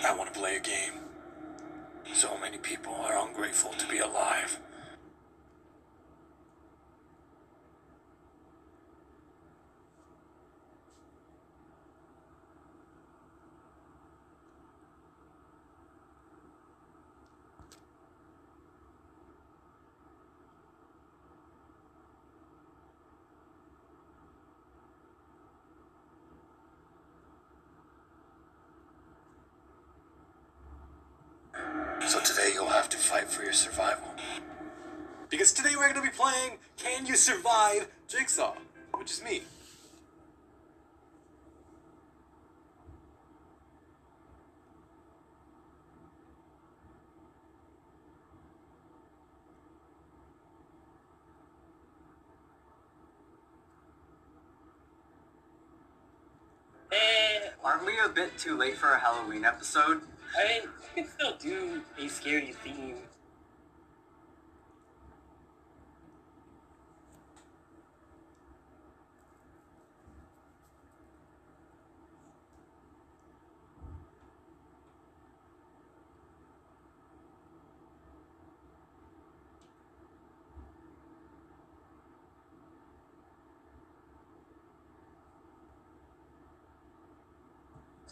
I want to play a game. So many people are ungrateful to be alive. So today you'll have to fight for your survival. Because today we're going to be playing Can You Survive Jigsaw, which is me. Aren't we a bit too late for a Halloween episode? I mean, you can still do a scary theme.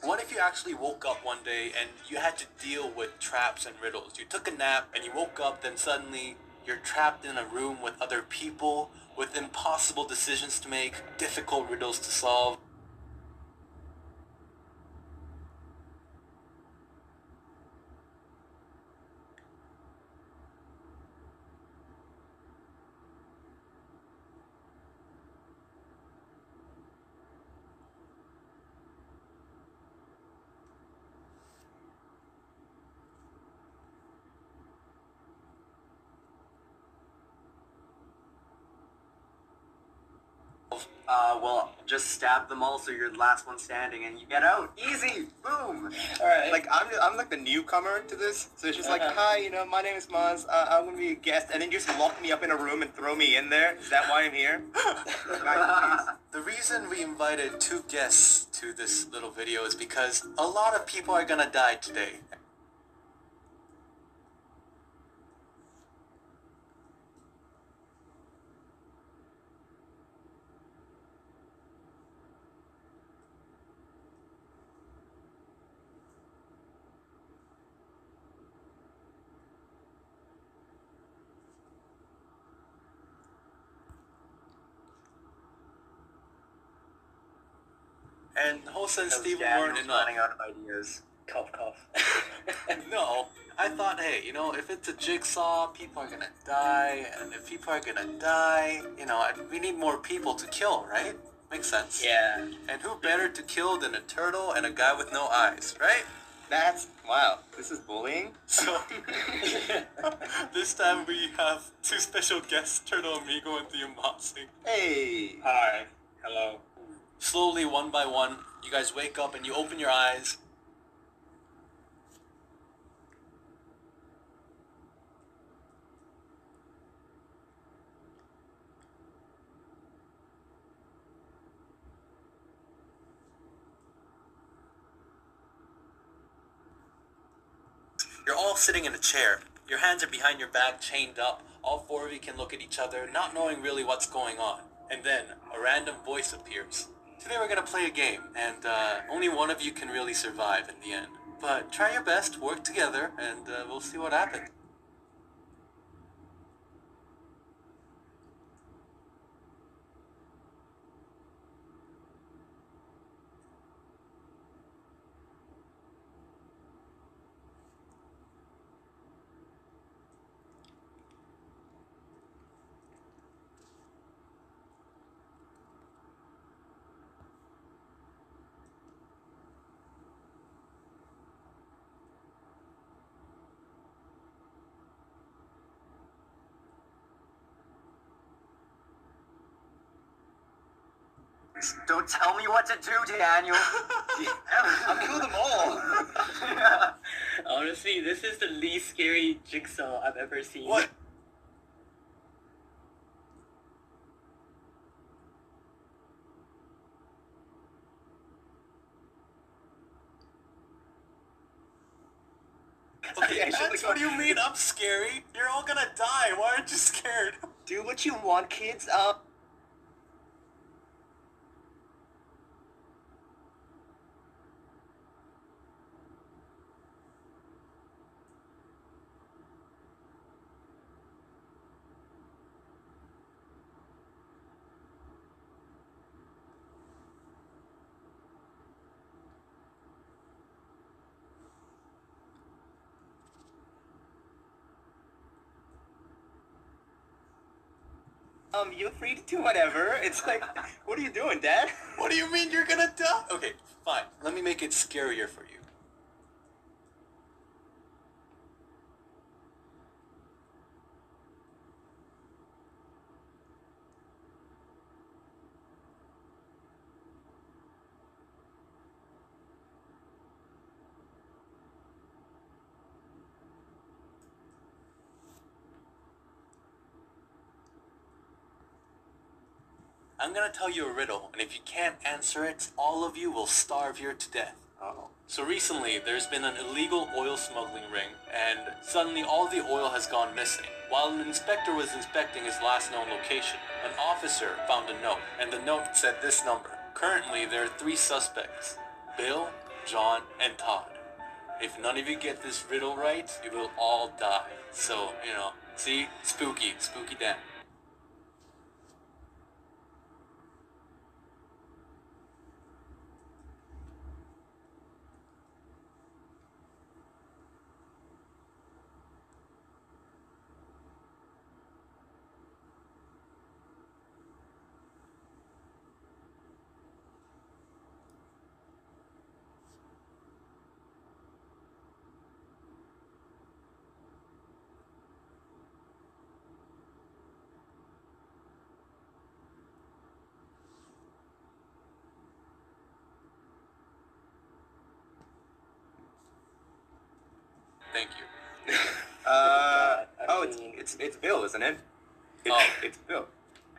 What if you actually woke up one day and you had to deal with traps and riddles? You took a nap and you woke up, then suddenly you're trapped in a room with other people, with impossible decisions to make, difficult riddles to solve. Well, just stab them all so you're the last one standing and you get out. Easy! Boom! Alright. Like I'm like the newcomer to this, so it's just like, hi, my name is Maz. I'm gonna be a guest, and then you just lock me up in a room and throw me in there. Is that why I'm here? Guys, The reason we invited two guests to this little video is because a lot of people are gonna die today. And Hosa and Steve weren't enough. running out of ideas. Cough, cough. No, I thought, hey, if it's a jigsaw, people are gonna die, and if people are gonna die, we need more people to kill, right? Makes sense. Yeah. And who better to kill than a turtle and a guy with no eyes, right? wow. This is bullying. So, this time we have two special guests, Turtle Amigo and Theomasi. Hey. Hi. Hello. Slowly, one by one, you guys wake up and you open your eyes. You're all sitting in a chair. Your hands are behind your back, chained up. All four of you can look at each other, not knowing really what's going on. And then, a random voice appears. Today we're gonna play a game, and only one of you can really survive in the end. But try your best, work together, and we'll see what happens. Don't tell me what to do, Daniel. I'll kill them all. Yeah. Honestly, this is the least scary Jigsaw I've ever seen. What? Okay, Yeah, she's Ants, like, what do you mean I'm scary? You're all gonna die. Why aren't you scared? do what you want, kids. You're free to do whatever. It's like, what are you doing, Dad? What do you mean you're gonna die? Okay, fine. Let me make it scarier for you. I'm gonna tell you a riddle, and if you can't answer it, all of you will starve here to death. Oh. So recently, there's been an illegal oil smuggling ring, and suddenly all the oil has gone missing. While an inspector was inspecting his last known location, an officer found a note, and the note said this number. Currently, there are 3 suspects: Bill, John, and Todd. If none of you get this riddle right, you will all die. So, see? Spooky Dan. Thank you. It's Bill, isn't it? Oh. It's Bill.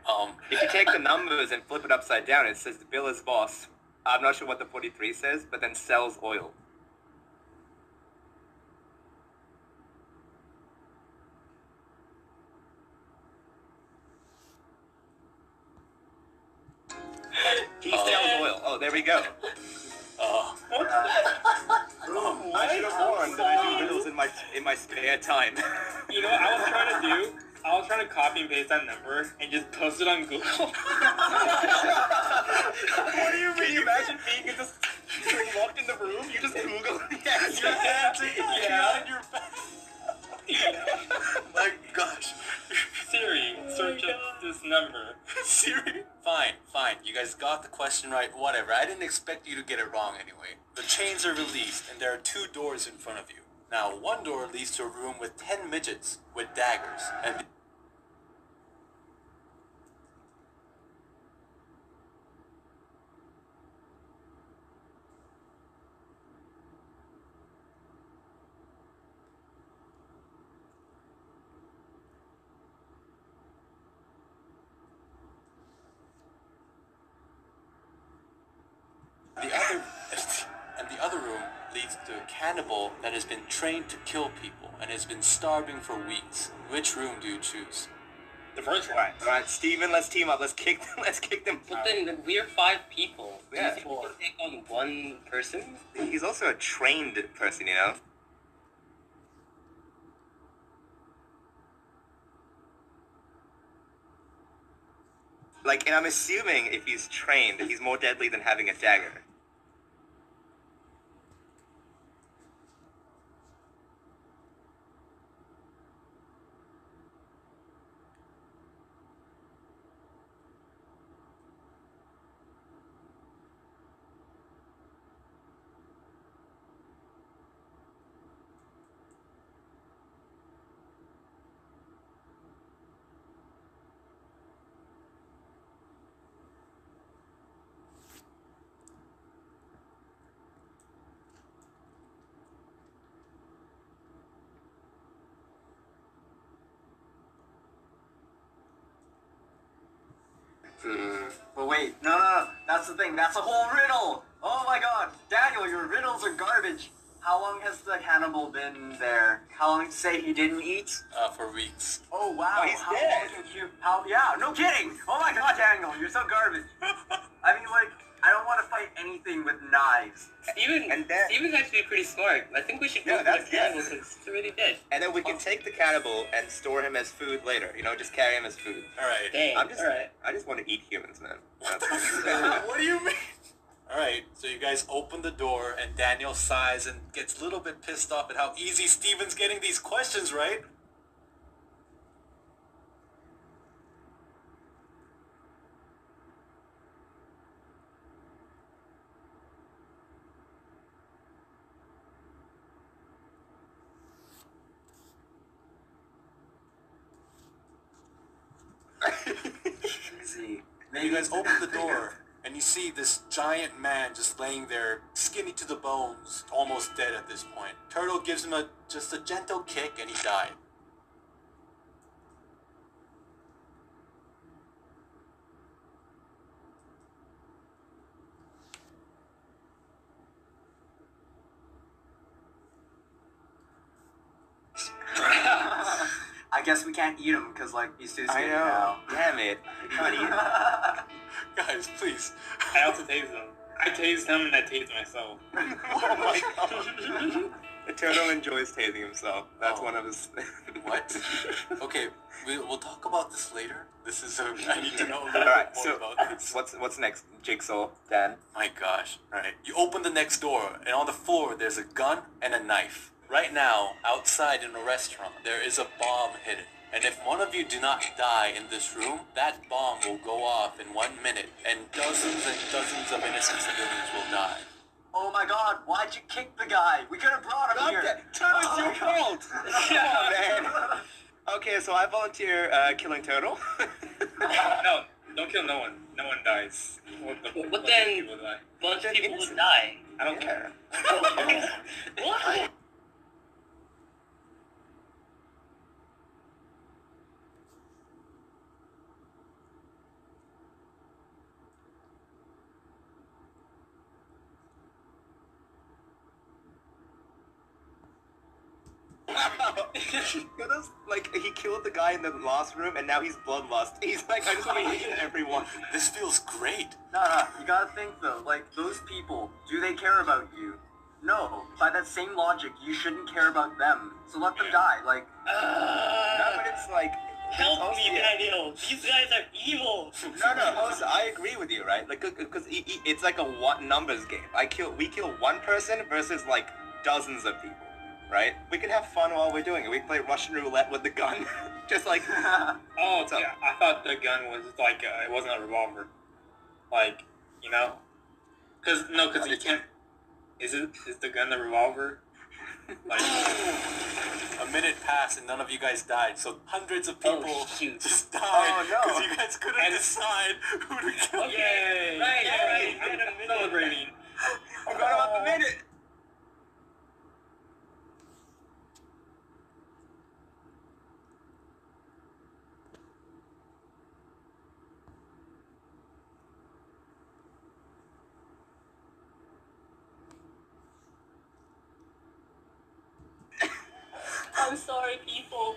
Um, If you take the numbers and flip it upside down, it says Bill is boss. I'm not sure what the 43 says, but then sells oil. He sells oil. Oh, there we go. I should have warned that I do riddles in my spare time. You know what I was trying to do? I was trying to copy and paste that number and just post it on Google. What do you mean? Can you imagine being in just like, walked in the room? You just Google. Yes. Your hands are behind your back. My gosh. Siri, search up this number. Siri? Fine. You guys got the question right, whatever. I didn't expect you to get it wrong anyway. The chains are released, and there are 2 doors in front of you. Now, one door leads to a room with 10 midgets with daggers, and the other room leads to a cannibal that has been trained to kill people and has been starving for weeks. Which room do you choose? The first one. Alright, Steven, let's team up. Let's kick them. But then we're 5 people. Yeah. Do you think we can take on one person? He's also a trained person, you know? Like, and I'm assuming if he's trained, he's more deadly than having a dagger. But wait, no, that's the thing. That's a whole riddle. Oh my god, Daniel, your riddles are garbage. How long has the cannibal been there? How long did you say he didn't eat? For weeks. Oh wow, Oh, he's how dead. long did you, yeah, no kidding! Oh my god, Daniel, you're so garbage. I mean, like, I don't want to fight anything with knives. Steven's actually pretty smart. I think we should go Yeah, for that's- the cannibal since he's already dead. And then we can take the cannibal and store him as food later. You know, just carry him as food. Alright. Dang, I just want to eat humans, man. What do you mean? Alright, so you guys open the door and Daniel sighs and gets a little bit pissed off at how easy Steven's getting these questions right. Easy. And you guys open the door and you see this giant man just laying there, skinny to the bones, almost dead at this point. Turtle gives him just a gentle kick and he died. I guess we can't eat him because, like, he's too I skinny know. now. Damn it. I can't eat it. Guys, please. I also tased him. I tased him and I tased myself. Oh my god. The turtle enjoys tasing himself. That's Oh. one of his. What? Okay, we'll talk about this later. This is I need to know a little Alright, bit more so about this. what's next? Jigsaw, Dan. My gosh. Alright. You open the next door, and on the floor there's a gun and a knife. Right now, outside in a restaurant, there is a bomb hidden. And if one of you do not die in this room, that bomb will go off in 1 minute, and dozens of innocent civilians will die. Oh my god, why'd you kick the guy? We could have brought him here. Turtle, it's your Oh, fault. Come on, man. Okay, so I volunteer killing Turtle. No, don't kill no one. No one dies. But then- People die. Bunch of people innocent. would die. I don't care. What? Like, he killed the guy in the last room, and now he's bloodlust. He's like, I just want to eat everyone. This feels great. No, you gotta think though, like, those people, do they care about you? No. By that same logic, you shouldn't care about them. So let them die, like... No, but it's like... Help also- me, Daniel. These guys are evil. No, also, I agree with you, right? Like, because it's like a numbers game. We kill one person versus like dozens of people, right? We can have fun while we're doing it. We can play Russian roulette with the gun, just like. Oh, yeah. I thought the gun was like, it wasn't a revolver. Like, you know? Cause you can't... Is the gun a revolver? Like... A minute passed and none of you guys died, so hundreds of people Oh, shoot. just died Oh, no. because you guys couldn't And- decide who to kill. Yay! Right, Yay! right. I'm celebrating. Forgot about the minute. I'm sorry, people.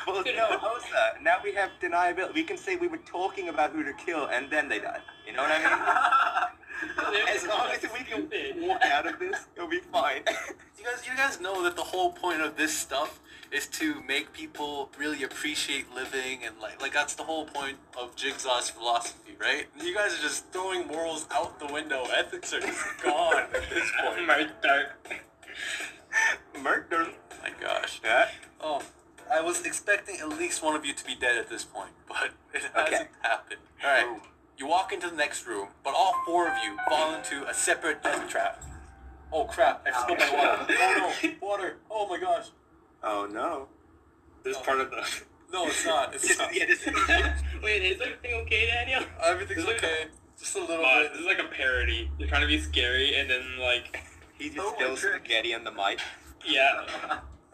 Well, no, Hosa. Now we have deniability. We can say we were talking about who to kill, and then they died. You know what I mean? As long as we can walk out of this, it'll be fine. You guys know that the whole point of this stuff is to make people really appreciate living and like that's the whole point of Jigsaw's philosophy, right? You guys are just throwing morals out the window. Ethics are just gone at this point. Murder. My gosh. Yeah. Oh, I was expecting at least one of you to be dead at this point, but it hasn't happened. Alright, you walk into the next room, but all four of you fall into a separate death trap. Oh crap, I spilled my water. Oh no, water. Oh my gosh. Oh no. This part of the... No, it's not. It's not. Yeah, this is Wait, is everything okay, Daniel? Everything's okay. Just a little This bit. is like a parody. You're trying to be scary and then like... He just spills spaghetti on the mic. Yeah.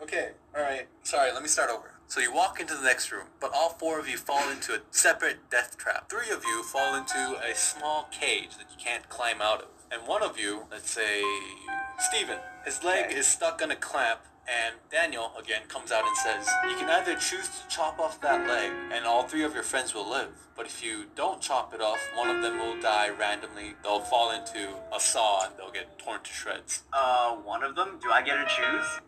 Okay, alright. Sorry, let me start over. So you walk into the next room, but all four of you fall into a separate death trap. Three of you fall into a small cage that you can't climb out of. And one of you, let's say Steven, his leg is stuck on a clamp, and Daniel, again, comes out and says, you can either choose to chop off that leg, and all three of your friends will live. But if you don't chop it off, one of them will die randomly. They'll fall into a saw, and they'll get torn to shreds. One of them? Do I get to choose?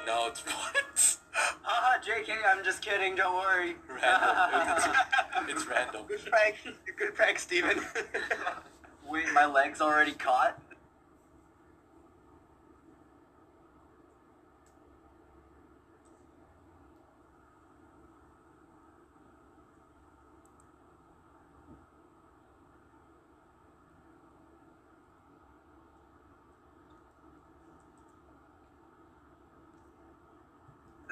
No, it's not. Haha, JK, I'm just kidding, don't worry. Random. It's random. Good prank, Steven. Wait, my leg's already caught?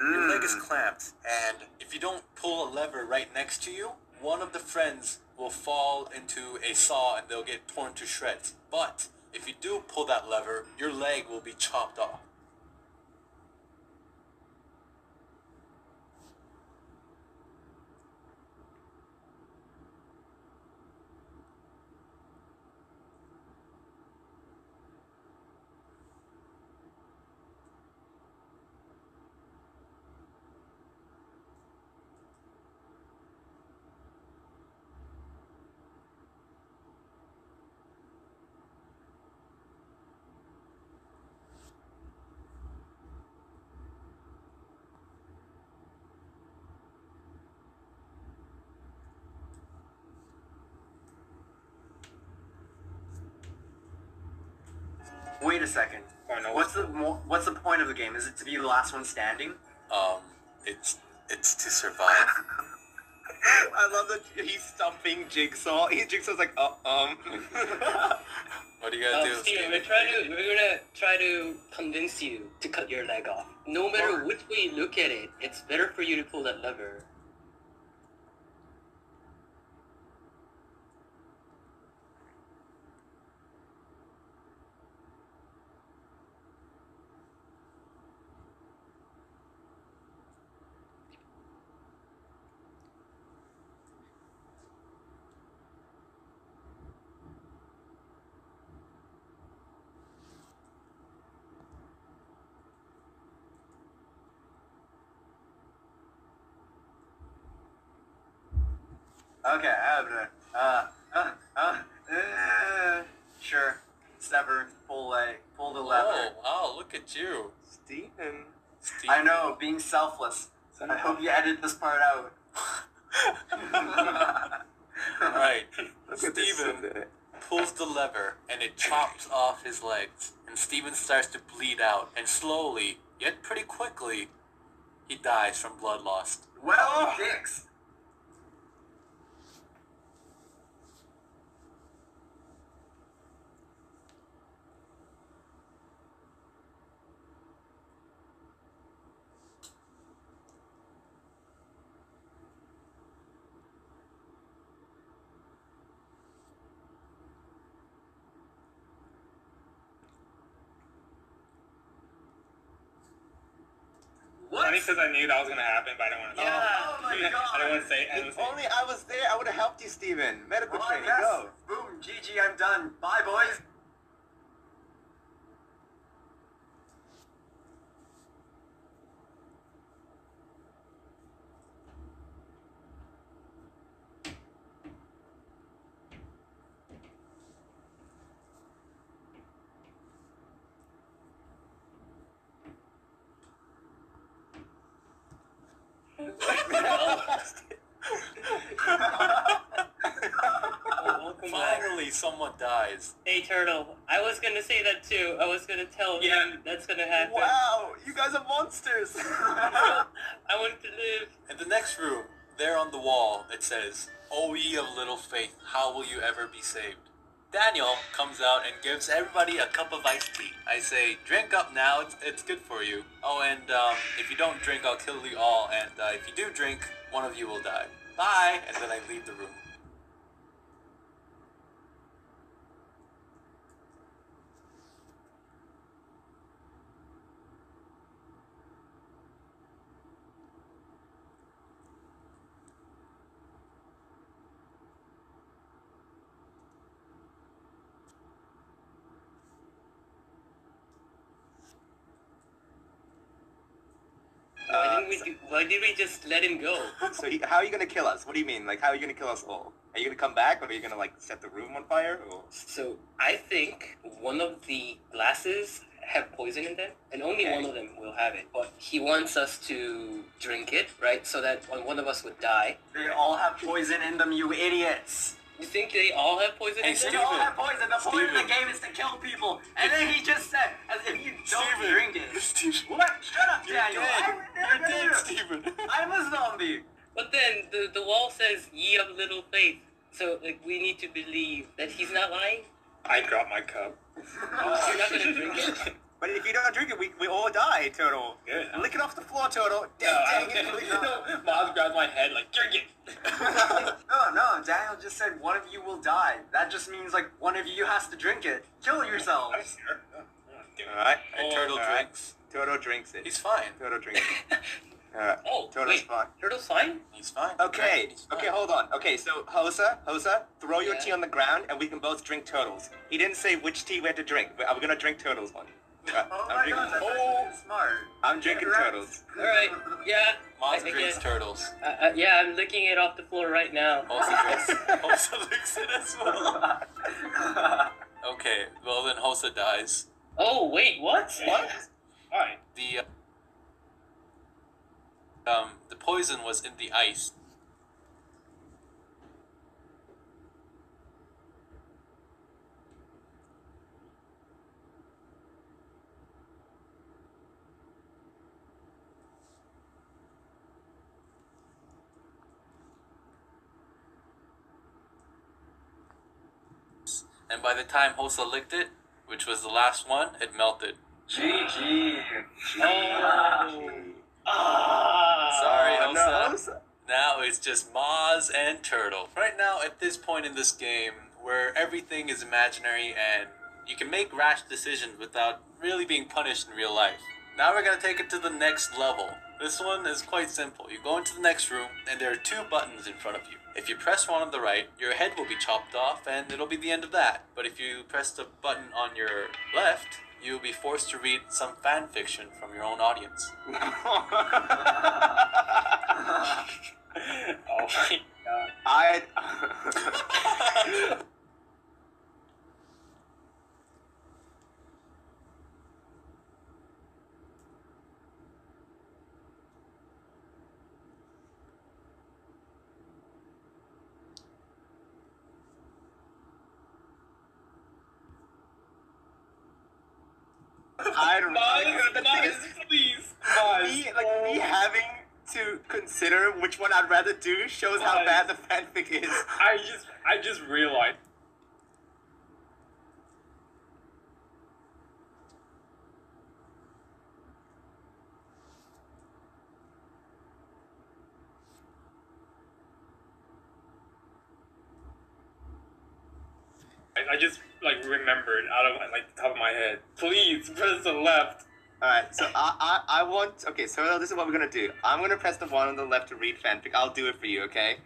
Your leg is clamped, and if you don't pull a lever right next to you, one of the friends will fall into a saw and they'll get torn to shreds. But if you do pull that lever, your leg will be chopped off. Wait a second. Oh, no. What's the point of the game? Is it to be the last one standing? It's to survive. I love that he's stumping Jigsaw. Jigsaw's like, What do you gotta do? Steven, we're gonna try to convince you to cut your leg off. No matter which way you look at it, it's better for you to pull that lever. Okay, sure. Sever, pull the lever. Oh, look at you. Steven. I know, being selfless. I hope you edit this part out. Right. Look at this Steven Sunday. pulls the lever and it chops off his legs. And Steven starts to bleed out. And slowly, yet pretty quickly, he dies from blood loss. Well, dicks. Funny because I knew that was gonna happen, but I don't want to. Yeah. Oh my god. I don't want to say. If only I was there, I would have helped you, Steven. Medical Well, training, yes. go. Boom, GG, I'm done. Bye, boys. Finally, someone dies. Hey, Turtle, I was gonna say that too. I was gonna tell him that's gonna happen. Wow, you guys are monsters. I want to live. In the next room, there on the wall, it says, "O ye of little faith, how will you ever be saved?" Daniel comes out and gives everybody a cup of iced tea. I say, drink up now, it's good for you. Oh, and if you don't drink, I'll kill you all, and if you do drink, one of you will die. Bye! And then I leave the room. Why did we just let him go? So how are you gonna kill us? What do you mean? Like, how are you gonna kill us all? Are you gonna come back, or are you gonna like set the room on fire? Or... So I think one of the glasses have poison in them, and only one of them will have it. But he wants us to drink it, right? So that one of us would die. They all have poison in them, you idiots. You think they all have poison in them? They all have poison. The point of the game is to kill people. And then he just said, as if you don't drink it. What? Shut up, Daniel. You're dead, Steven. I'm a zombie. But then the wall says, "Ye of little faith." So like we need to believe that he's not lying. I dropped my cup. You're not gonna drink it. But if you don't drink it, we all die, Turtle. Good. Lick it off the floor, Turtle. Dang it. Mom grabbed my head like, drink it. No, Daniel just said one of you will die. That just means like one of you has to drink it. Kill yourselves. Alright. And Turtle drinks. Turtle drinks it. He's fine. Turtle drinks it. Alright. Oh, Turtle's wait. fine. Turtle's fine? He's fine. Okay, He's fine. okay, hold on. Okay, so Hosa, throw your Yeah. tea on the ground and we can both drink Turtles. He didn't say which tea we had to drink, but I'm gonna drink Turtles one. Oh my god, that's actually smart. I'm drinking Correct. Turtles. Alright, yeah. Maz I drinks guess. turtles. Yeah, I'm licking it off the floor right now. Hosa licks it as well. Okay, well then Hosa dies. Oh, wait, what? What? Why? The poison was in the ice. And by the time Hosa licked it, which was the last one, it melted. GG. Oh. Ah. Sorry, Oh, Hosa. no, Hosa. Now it's just Maz and Turtle. Right now, at this point in this game, where everything is imaginary and you can make rash decisions without really being punished in real life. Now we're gonna take it to the next level. This one is quite simple. You go into the next room, and there are two buttons in front of you. If you press one on the right, your head will be chopped off, and it'll be the end of that. But if you press the button on your left, you'll be forced to read some fan fiction from your own audience. Oh my god. I... I don't know. The thing is, Please. me having to consider which one I'd rather do shows how Maz. bad the fanfic is. I just realized. I just like remembered out of like the top of my head. Please press the left. Alright, so I want... Okay, so this is what we're gonna do. I'm gonna press the one on the left to read fanfic. I'll do it for you, okay?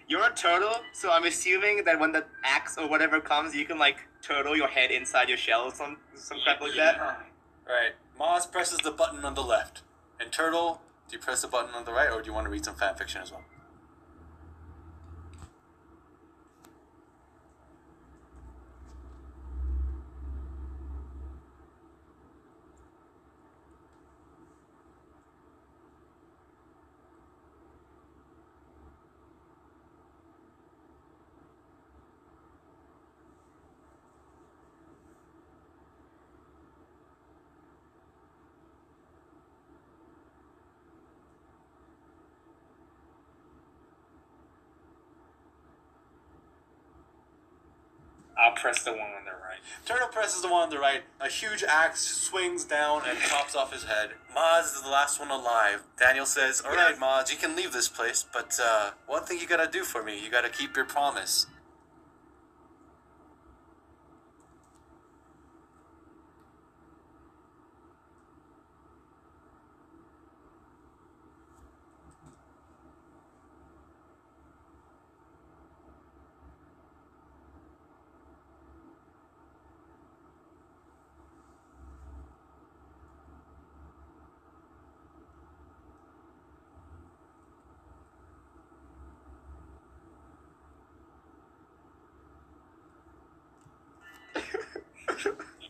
You're a turtle, so I'm assuming that when the axe or whatever comes, you can like turtle your head inside your shell or some crap like that. Right. Maz presses the button on the left. And Turtle, do you press the button on the right, or do you want to read some fan fiction as well? I'll press the one on the right. Turtle presses the one on the right. A huge axe swings down and chops off his head. Maz is the last one alive. Daniel says, "All right, Maz, you can leave this place, but one thing you gotta do for me, you gotta keep your promise."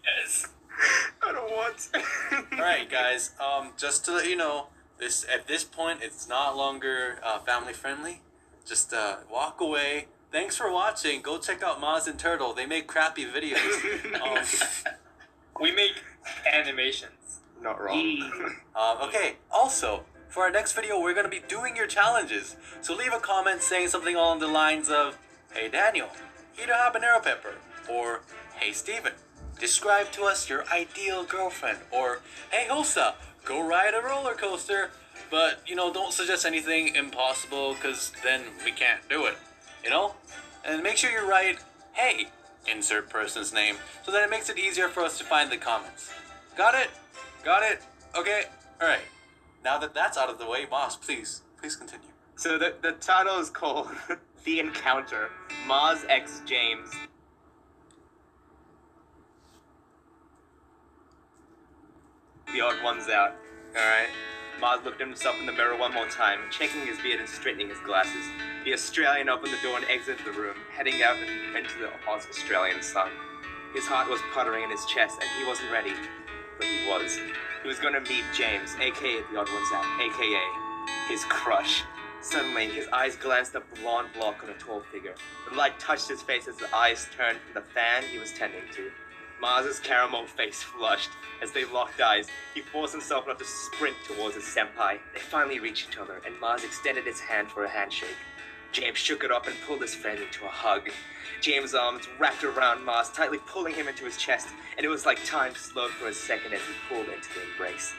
Yes. I don't want. Alright, guys, just to let you know, at this point, it's not longer family friendly. Just walk away. Thanks for watching. Go check out Maz and Turtle. They make crappy videos. We make animations. Not wrong. Okay, also, for our next video, we're going to be doing your challenges. So leave a comment saying something along the lines of, "Hey Daniel, eat a habanero pepper," or "Hey Steven, describe to us your ideal girlfriend," or "Hey Hosa, go ride a roller coaster." But, don't suggest anything impossible, because then we can't do it, And make sure you write, "Hey," insert person's name, so that it makes it easier for us to find the comments. Got it? Got it? Okay, alright. Now that that's out of the way, boss, please continue. So the title is called The Encounter. Maz x James. The odd one's out. Alright. Maz looked at himself in the mirror one more time, checking his beard and straightening his glasses. The Australian opened the door and exited the room, heading out into the hot Australian sun. His heart was puttering in his chest, and he wasn't ready. But he was. He was going to meet James, aka the odd one's out, aka his crush. Suddenly, his eyes glanced at a blonde block on a tall figure. The light touched his face as the eyes turned from the fan he was tending to. Maz's caramel face flushed. As they locked eyes, he forced himself not to sprint towards his senpai. They finally reached each other, and Maz extended his hand for a handshake. James shook it up and pulled his friend into a hug. James' arms wrapped around Maz, tightly pulling him into his chest, and it was like time slowed for a second as he pulled into the embrace.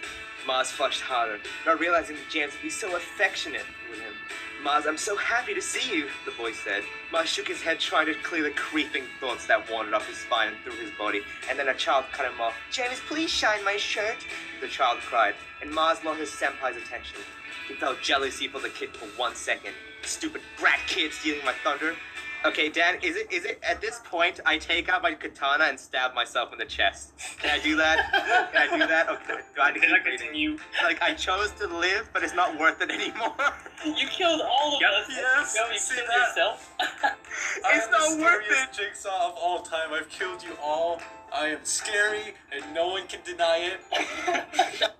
Maz flushed harder, not realizing that James would be so affectionate with him. "Maz, I'm so happy to see you," the boy said. Maz shook his head, trying to clear the creeping thoughts that wandered up his spine and through his body, and then a child cut him off. "James, please shine my shirt," the child cried, and Maz lost his senpai's attention. He felt jealousy for the kid for 1 second. "Stupid brat kid stealing my thunder." Okay, Dan, is it at this point I take out my katana and stab myself in the chest? Can I do that? Can I do that? Okay, do I have to keep reading? Continue. Like, I chose to live, but it's not worth it anymore. You killed all of us. Yes, You see killed that? yourself. It's not worth it. Jigsaw of all time. I've killed you all. I am scary, and no one can deny it.